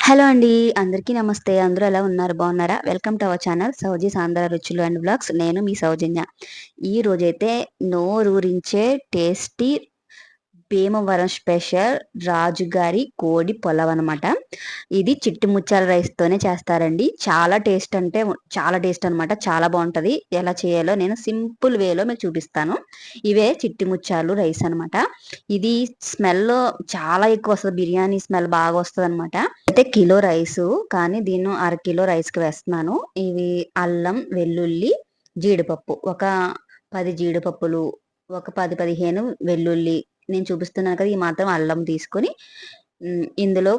Hello అండి. అందరికీ నమస్తే. అందరూ ఎలా ఉన్నారు? బాగున్నారా? Welcome to our channel Souji's Andhra రుచులు అండ్ వ్లాగ్స్. నేను మీ సౌజన్య. ఈ రోజైతే నోరూరించే టేస్టీ భీమవరం స్పెషల్ రాజుగారి కోడి పులావ్ అనమాట. ఇది చిట్టి ముత్యాల రైస్‌తోనే చేస్తారండి. చాలా టేస్ట్ అంటే చాలా టేస్ట్ అనమాట. చాలా బావుంటది. ఎలా చేయాలో నేను సింపుల్ వేలో మీకు చూపిస్తాను. ఇవే చిట్టి ముత్యాలు రైస్ అనమాట. ఇది స్మెల్ చాలా ఎక్కువొస్తది. బిర్యానీ స్మెల్ బాగా వస్తదనమాట. అయితే కిలో రైసు కానీ దీన్ని అరకిలో రైస్‌కి వేస్తున్నాను. ఇవి అల్లం, వెల్లుల్లి, జీడిపప్పు ఒక 10 జీడిపప్పులు, ఒక 10, 15 వెల్లుల్లి నేను చూపిస్తున్నాను కదా! ఈ మాత్రం అల్లం తీసుకొని ఇందులో